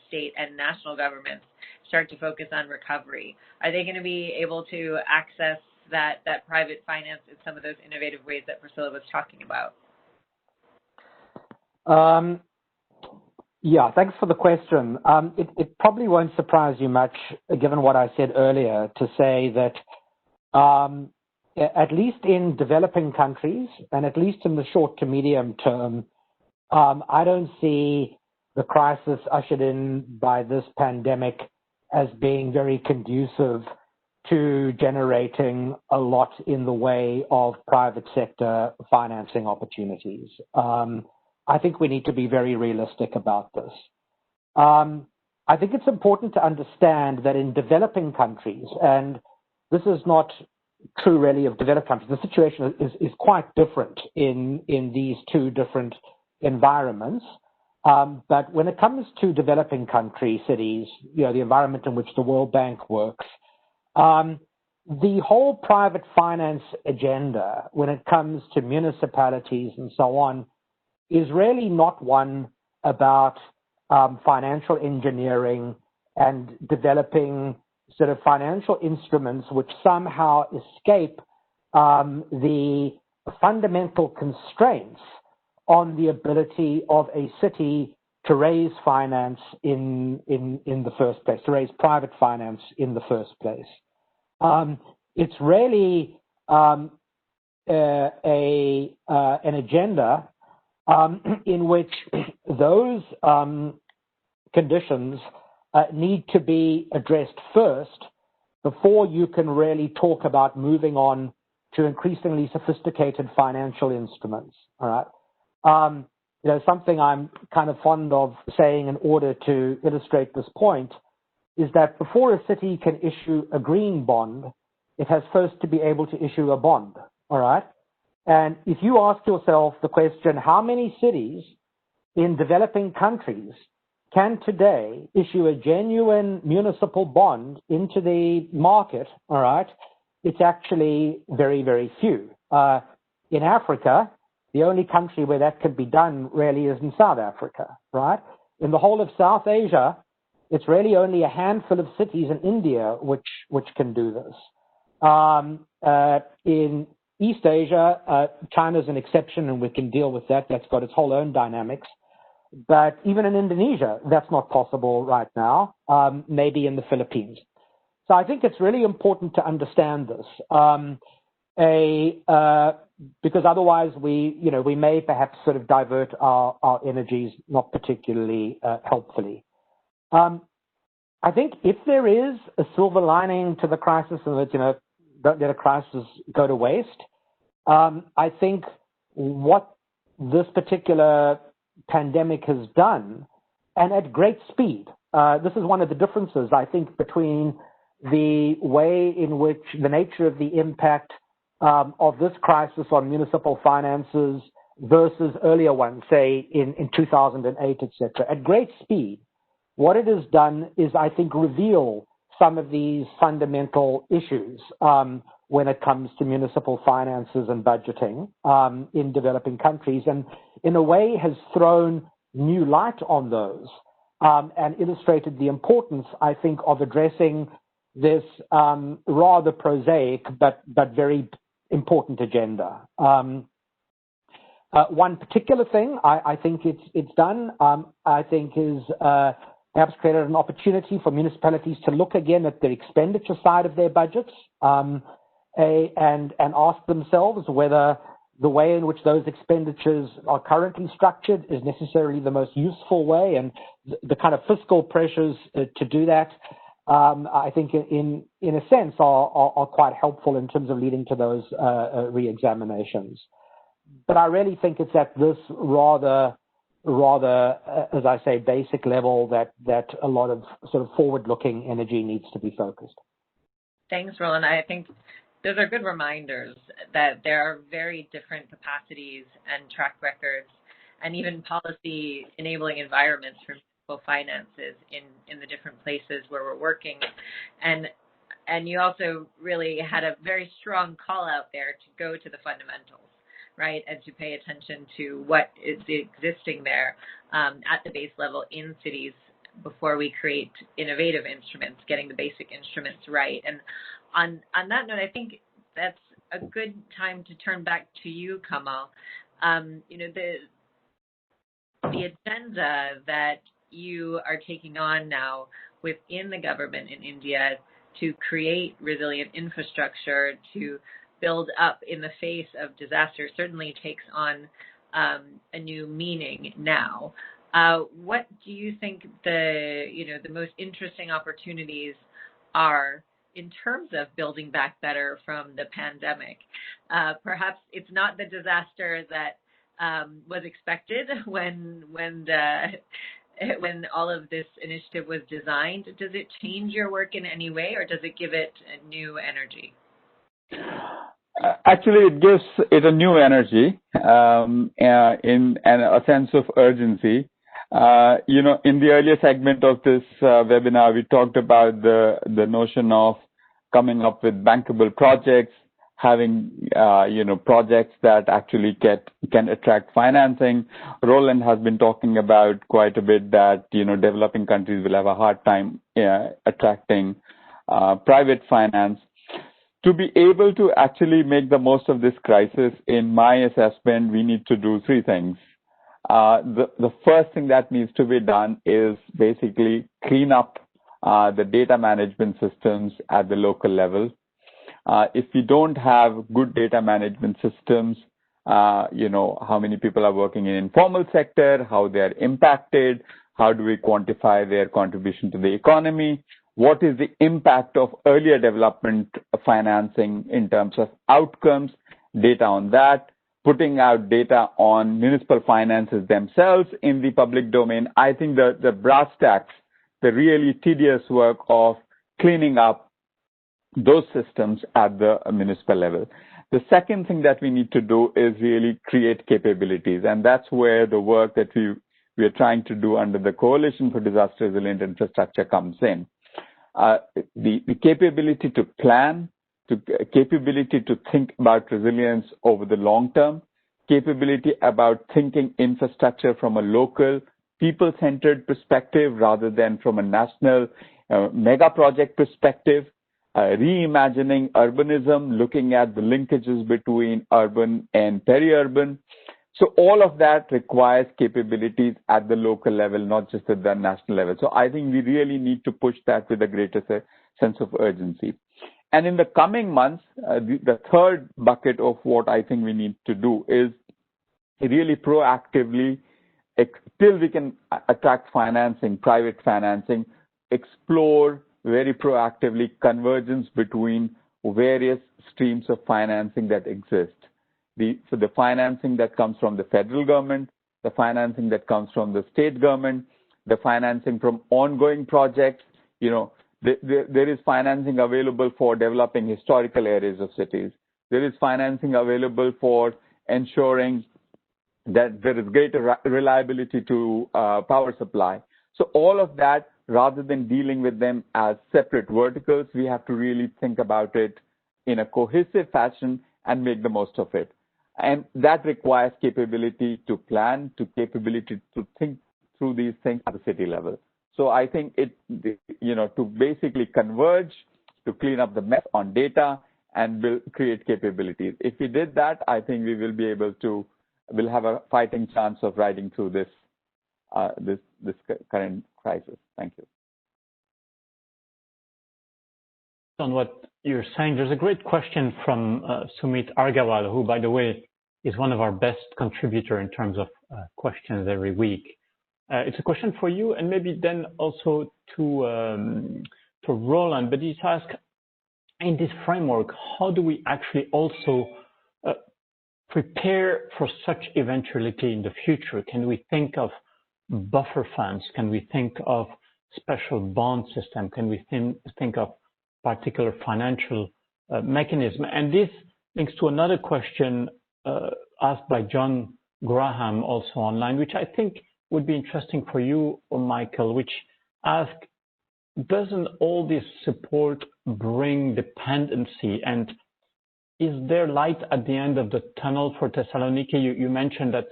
Speaker 1: state and national governments start to focus on recovery? Are they going to be able to access that private finance in some of those innovative ways that Priscilla was talking about?
Speaker 4: Yeah, thanks for the question. It probably won't surprise you much, given what I said earlier, to say that at least in developing countries, and at least in the short to medium term, I don't see the crisis ushered in by this pandemic as being very conducive to generating a lot in the way of private sector financing opportunities. I think we need to be very realistic about this. I think it's important to understand that in developing countries, and this is not true really of developed countries, the situation is quite different in these two different environments. But when it comes to developing country cities, the environment in which the World Bank works, the whole private finance agenda, when it comes to municipalities and so on, is really not one about financial engineering and developing sort of financial instruments which somehow escape the fundamental constraints on the ability of a city to raise finance in the first place, to raise private finance in the first place. It's really an agenda in which those conditions need to be addressed first before you can really talk about moving on to increasingly sophisticated financial instruments. All right. Something I'm kind of fond of saying in order to illustrate this point is that before a city can issue a green bond, it has first to be able to issue a bond. All right. And if you ask yourself the question, how many cities in developing countries can today issue a genuine municipal bond into the market, all right, it's actually very, very few. In Africa, the only country where that can be done really is in South Africa, right? In the whole of South Asia, it's really only a handful of cities in India which can do this. In East Asia, China's an exception, and we can deal with that. That's got its whole own dynamics. But even in Indonesia, that's not possible right now, maybe in the Philippines. So I think it's really important to understand this, because otherwise we may perhaps sort of divert our energies not particularly helpfully. I think if there is a silver lining to the crisis, and that, don't let a crisis go to waste, I think what this particular pandemic has done, and at great speed, this is one of the differences, I think, between the way in which the nature of the impact of this crisis on municipal finances versus earlier ones, say in 2008, etc. At great speed, what it has done is, I think, reveal some of these fundamental issues when it comes to municipal finances and budgeting in developing countries, and in a way has thrown new light on those and illustrated the importance, I think, of addressing this rather prosaic but very important agenda. One particular thing I think it's done, I think, is perhaps created an opportunity for municipalities to look again at the expenditure side of their budgets and ask themselves whether the way in which those expenditures are currently structured is necessarily the most useful way, and the kind of fiscal pressures to do that, I think in a sense are quite helpful in terms of leading to those re-examinations. But I really think it's at this rather, as I say, basic level that a lot of sort of forward-looking energy needs to be focused.
Speaker 1: Thanks, Roland. I think those are good reminders that there are very different capacities and track records and even policy enabling environments for municipal finances in the different places where we're working. And you also really had a very strong call out there to go to the fundamentals, right, and to pay attention to what is existing there at the base level in cities before we create innovative instruments, getting the basic instruments right. And on that note, I think that's a good time to turn back to you, Kamal. The agenda that you are taking on now within the government in India to create resilient infrastructure, to build up in the face of disaster, certainly takes on a new meaning now. What do you think the most interesting opportunities are in terms of building back better from the pandemic? Perhaps it's not the disaster that was expected when all of this initiative was designed. Does it change your work in any way, or does it give it a new energy?
Speaker 6: Actually, it gives it a new energy and a sense of urgency. In the earlier segment of this webinar, we talked about the notion of coming up with bankable projects, having projects that actually can attract financing. Roland has been talking about quite a bit that developing countries will have a hard time attracting private finance. To be able to actually make the most of this crisis, in my assessment, we need to do three things. The first thing that needs to be done is basically clean up the data management systems at the local level. If we don't have good data management systems, how many people are working in informal sector, how they are impacted, how do we quantify their contribution to the economy, what is the impact of earlier development financing in terms of outcomes, data on that, putting out data on municipal finances themselves in the public domain. I think the brass tacks, the really tedious work of cleaning up those systems at the municipal level. The second thing that we need to do is really create capabilities, and that's where the work that we are trying to do under the Coalition for Disaster Resilient Infrastructure comes in. The capability to plan, capability to think about resilience over the long term, capability about thinking infrastructure from a local, people-centered perspective rather than from a national mega project perspective, reimagining urbanism, looking at the linkages between urban and peri-urban. So all of that requires capabilities at the local level, not just at the national level. So I think we really need to push that with a greater sense of urgency. And in the coming months, the third bucket of what I think we need to do is really proactively, till we can attract financing, private financing, explore very proactively convergence between various streams of financing that exist. So the financing that comes from the federal government, the financing that comes from the state government, the financing from ongoing projects. There is financing available for developing historical areas of cities. There is financing available for ensuring that there is greater reliability to power supply. So all of that, rather than dealing with them as separate verticals, we have to really think about it in a cohesive fashion and make the most of it. And that requires capability to plan, capability to think through these things at the city level. So I think to basically converge, to clean up the mess on data and create capabilities. If we did that, I think we will be able to, we'll have a fighting chance of riding through this current crisis. Thank you.
Speaker 2: On what you're saying, there's a great question from Sumit Argawal, who, by the way, is one of our best contributor in terms of questions every week. It's a question for you, and maybe then also to Roland. But he's asked, in this framework, how do we actually also prepare for such eventuality in the future? Can we think of buffer funds? Can we think of special bond system? Can we think of particular financial mechanism? And this links to another question asked by John Graham, also online, which I think would be interesting for you, or Michael, which asks, doesn't all this support bring dependency? And is there light at the end of the tunnel for Thessaloniki? You mentioned that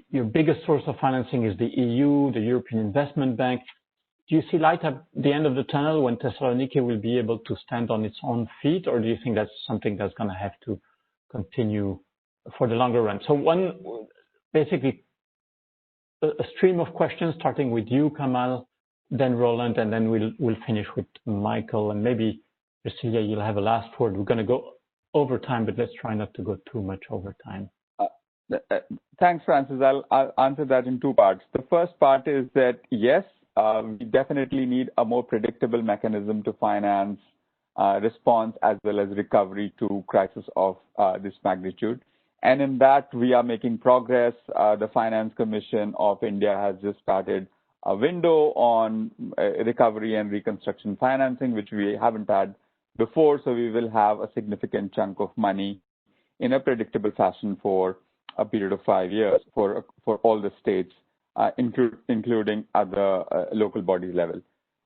Speaker 2: your biggest source of financing is the EU, the European Investment Bank. Do you see light at the end of the tunnel when Thessaloniki will be able to stand on its own feet, or do you think that's something that's going to have to continue for the longer run? So basically, a stream of questions starting with you, Kamal, then Roland, and then we'll finish with Michael, and maybe Cecilia, you'll have a last word. We're going to go over time, but let's try not to go too much over time.
Speaker 6: Thanks, Francis. I'll answer that in two parts. The first part is that, yes, we definitely need a more predictable mechanism to finance response as well as recovery to crisis of this magnitude. And in that, we are making progress. The Finance Commission of India has just started a window on recovery and reconstruction financing, which we haven't had before. So we will have a significant chunk of money in a predictable fashion for a period of 5 years for all the states, including at the local body level.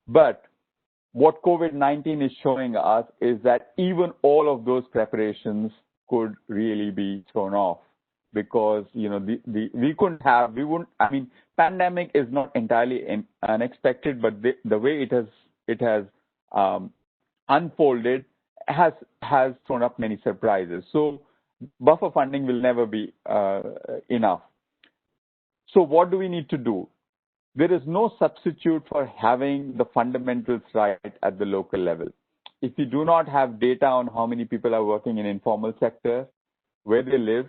Speaker 6: But what COVID-19 is showing us is that even all of those preparations could really be thrown off, because pandemic is not entirely unexpected, but the way it has unfolded has thrown up many surprises. So buffer funding will never be enough. So what do we need to do? There is no substitute for having the fundamentals right at the local level. If you do not have data on how many people are working in informal sector, where they live,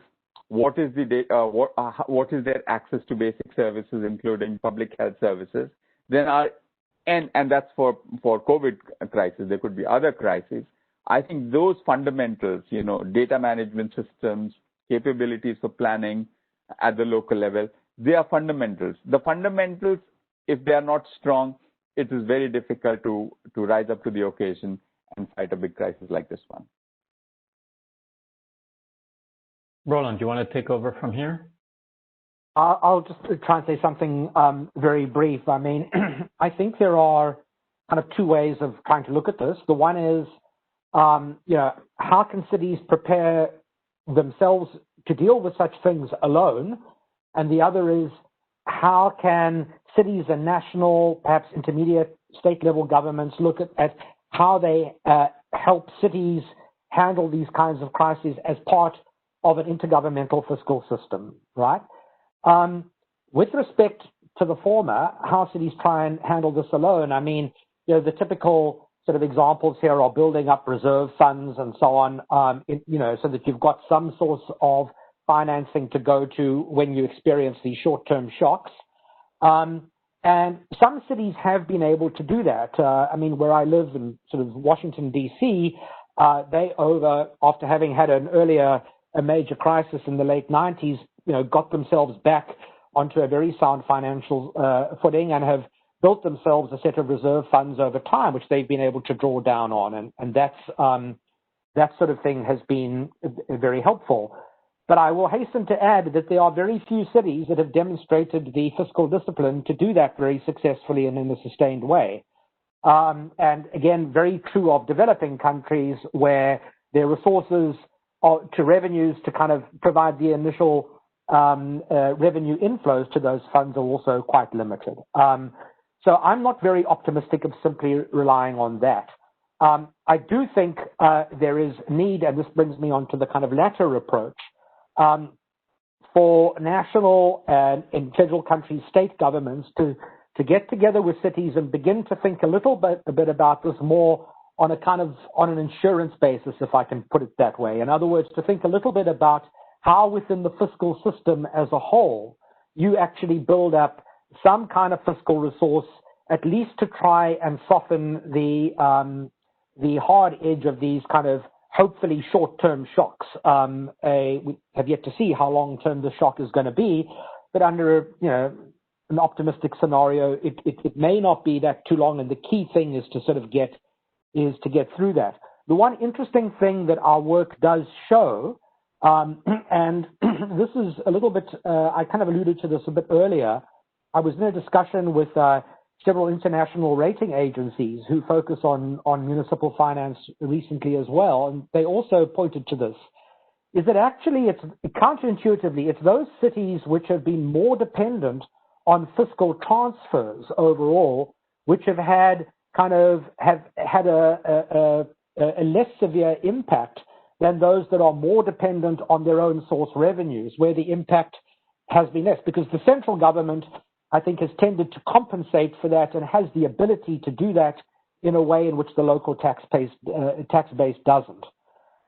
Speaker 6: what is their access to basic services, including public health services, then and that's for COVID crisis. There could be other crises. I think those fundamentals, data management systems, capabilities for planning at the local level, they are fundamentals. The fundamentals, if they are not strong, it is very difficult to rise up to the occasion and fight a big crisis like this one.
Speaker 2: Roland, do you want to take over from here?
Speaker 4: I'll just try and say something very brief. I mean, I think there are kind of two ways of trying to look at this. The one is, how can cities prepare themselves to deal with such things alone? And the other is, how can cities and national, perhaps intermediate state level governments look at how they help cities handle these kinds of crises as part of an intergovernmental fiscal system, right? With respect to the former, how cities try and handle this alone, I mean, the typical sort of examples here are building up reserve funds and so on, so that you've got some source of financing to go to when you experience these short-term shocks. And some cities have been able to do that. I mean, where I live in sort of Washington, D.C., after having had a major crisis in the late 90s, got themselves back onto a very sound financial footing and have built themselves a set of reserve funds over time, which they've been able to draw down on. And that sort of thing has been very helpful. But I will hasten to add that there are very few cities that have demonstrated the fiscal discipline to do that very successfully and in a sustained way. And again, very true of developing countries where their resources to revenues to kind of provide the initial revenue inflows to those funds are also quite limited. So I'm not very optimistic of simply relying on that. I do think there is need, and this brings me on to the kind of latter approach, for national and in federal countries, state governments to get together with cities and begin to think a bit about this more on an insurance basis, if I can put it that way. In other words, to think a little bit about how within the fiscal system as a whole, you actually build up some kind of fiscal resource, at least to try and soften the hard edge of these kind of hopefully short-term shocks. We have yet to see how long-term the shock is going to be, but under an optimistic scenario, it may not be that too long. And the key thing is to get through that. The one interesting thing that our work does show, and this is a little bit, I kind of alluded to this a bit earlier. I was in a discussion with several international rating agencies who focus on municipal finance recently as well, and they also pointed to this, is that actually it's counterintuitively, it's those cities which have been more dependent on fiscal transfers overall, which have had a less severe impact than those that are more dependent on their own source revenues, where the impact has been less, because the central government, I think, has tended to compensate for that and has the ability to do that in a way in which the local tax base doesn't.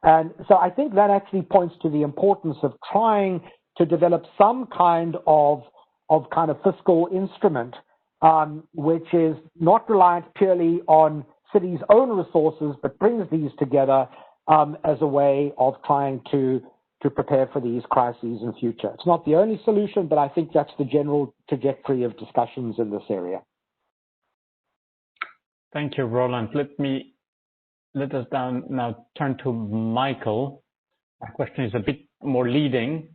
Speaker 4: And so I think that actually points to the importance of trying to develop some kind of fiscal instrument, which is not reliant purely on cities' own resources, but brings these together as a way of trying to prepare for these crises in future. It's not the only solution, but I think that's the general trajectory of discussions in this area.
Speaker 2: Thank you, Roland. Let us now turn to Michael. My question is a bit more leading.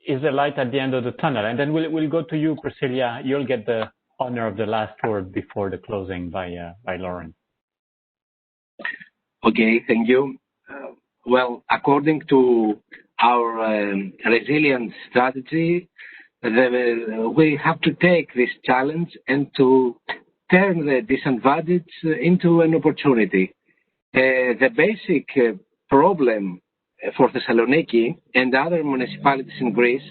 Speaker 2: Is there light at the end of the tunnel? And then we'll go to you, Priscilla. You'll get the honor of the last word before the closing by Lauren.
Speaker 3: Okay, thank you. Well, according to our resilience strategy, we have to take this challenge and to turn the disadvantage into an opportunity. The basic problem for Thessaloniki and other municipalities in Greece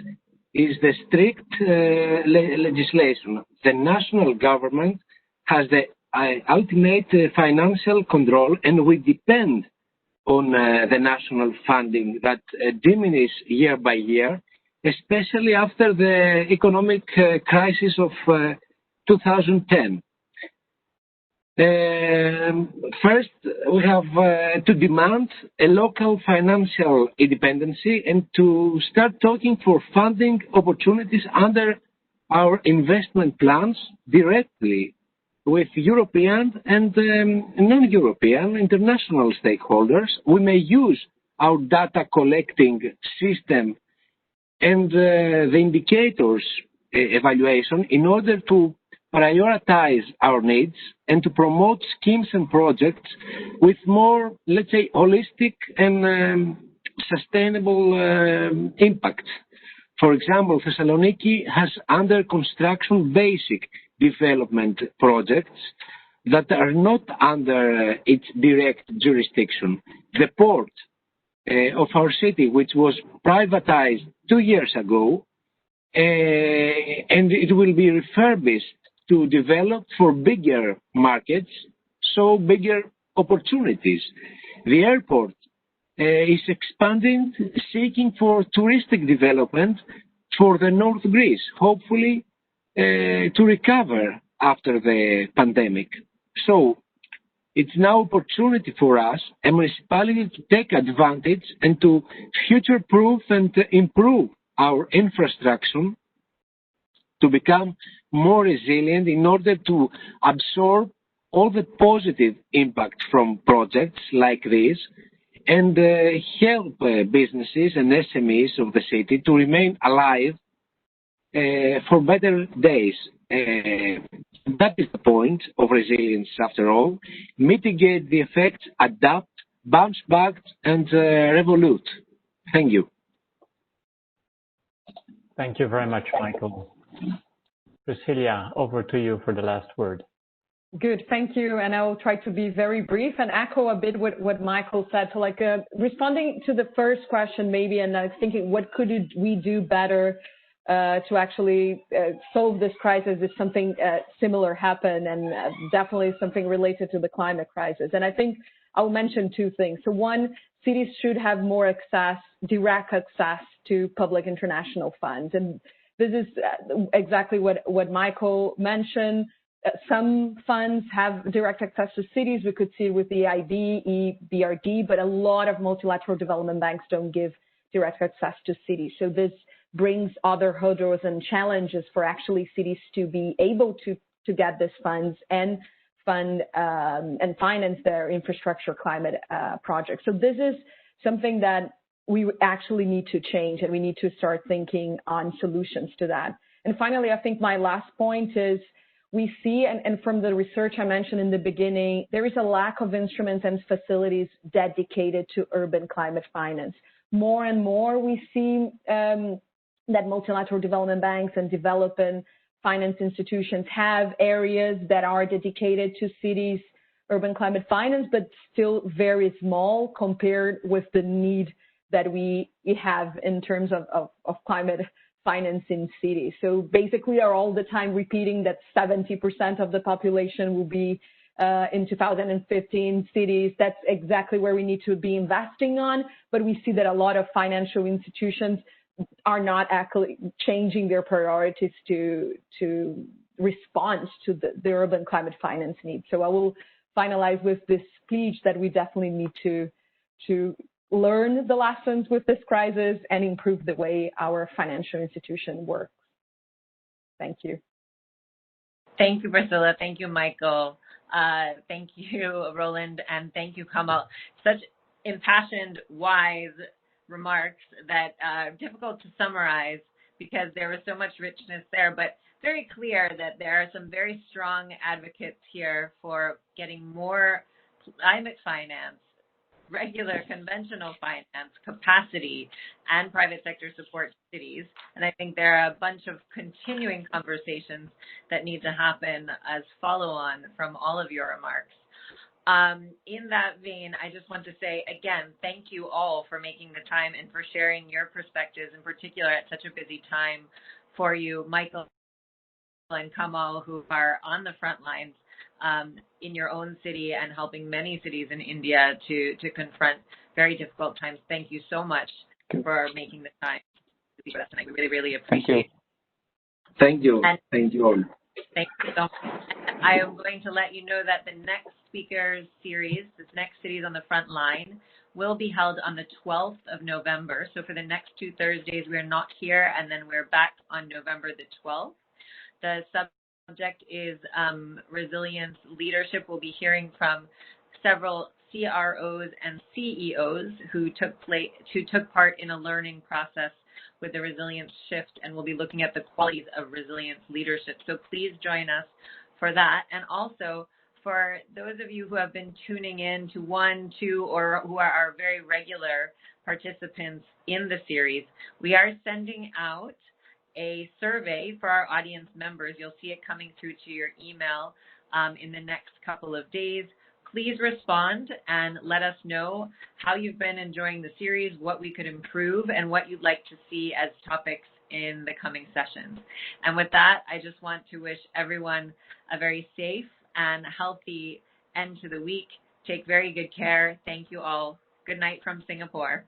Speaker 3: is the strict legislation. The national government has the ultimate financial control, and we depend on the national funding that diminishes year by year, especially after the economic crisis of 2010. First, we have to demand a local financial independence and to start talking for funding opportunities under our investment plans directly with European and non-European international stakeholders. We may use our data collecting system and the indicators evaluation in order to prioritize our needs and to promote schemes and projects with more, let's say, holistic and sustainable impact. For example, Thessaloniki has under construction basic development projects that are not under its direct jurisdiction. The port of our city, which was privatized 2 years ago, and it will be refurbished to develop for bigger markets, so bigger opportunities. The airport is expanding, seeking for touristic development for the North Greece, hopefully to recover after the pandemic. So it's now opportunity for us, a municipality, to take advantage and to future-proof and improve our infrastructure to become more resilient in order to absorb all the positive impact from projects like this and help businesses and SMEs of the city to remain alive for better days. That is the point of resilience after all. Mitigate the effects, adapt, bounce back, and revolute. Thank you.
Speaker 2: Thank you very much, Michael. Priscilla, over to you for the last word.
Speaker 5: Good, thank you. And I will try to be very brief and echo a bit what Michael said. So like responding to the first question maybe, and I was thinking what could we do better to actually solve this crisis if something similar happened, and definitely something related to the climate crisis. And I think I'll mention two things. So one, cities should have more access, direct access to public international funds. And this is exactly what Michael mentioned. Some funds have direct access to cities. We could see with the EIB, EBRD, but a lot of multilateral development banks don't give direct access to cities. So this brings other hurdles and challenges for actually cities to be able to get these funds and fund and finance their infrastructure climate projects. So this is something that we actually need to change, and we need to start thinking on solutions to that. And finally, I think my last point is we see, and from the research I mentioned in the beginning, there is a lack of instruments and facilities dedicated to urban climate finance. More and more we see that multilateral development banks and developing finance institutions have areas that are dedicated to cities' urban climate finance, but still very small compared with the need that we have in terms of climate finance in cities. So basically we are all the time repeating that 70% of the population will be in 2015 cities. That's exactly where we need to be investing on, but we see that a lot of financial institutions are not actually changing their priorities to respond to the urban climate finance needs. So I will finalize with this plea that we definitely need to learn the lessons with this crisis and improve the way our financial institution works. Thank you.
Speaker 1: Thank you, Priscilla. Thank you, Michael. Thank you, Roland, and thank you, Kamal. Such impassioned, wise remarks that are difficult to summarize, because there was so much richness there, but very clear that there are some very strong advocates here for getting more climate finance, regular conventional finance capacity, and private sector support to cities. And I think there are a bunch of continuing conversations that need to happen as follow-on from all of your remarks. In that vein, I just want to say, again, thank you all for making the time and for sharing your perspectives, in particular at such a busy time for you, Michael and Kamal, who are on the front lines in your own city and helping many cities in India to confront very difficult times. Thank you so much for making the time to be with us tonight. We really, really appreciate it.
Speaker 3: Thank you. Thank you all.
Speaker 1: Thank you so much. I am going to let you know that the next speakers series, this next Cities on the Front Line, will be held on the 12th of November. So for the next 2 Thursdays, we're not here, and then we're back on November the 12th. The subject is resilience leadership. We'll be hearing from several CROs and CEOs who took part in a learning process with the resilience shift, and we'll be looking at the qualities of resilience leadership. So please join us for that. And also, for those of you who have been tuning in to 1, 2, or who are our very regular participants in the series, we are sending out a survey for our audience members. You'll see it coming through to your email in the next couple of days. Please respond and let us know how you've been enjoying the series, what we could improve, and what you'd like to see as topics in the coming sessions. And with that, I just want to wish everyone a very safe and healthy end to the week. Take very good care. Thank you all. Good night from Singapore.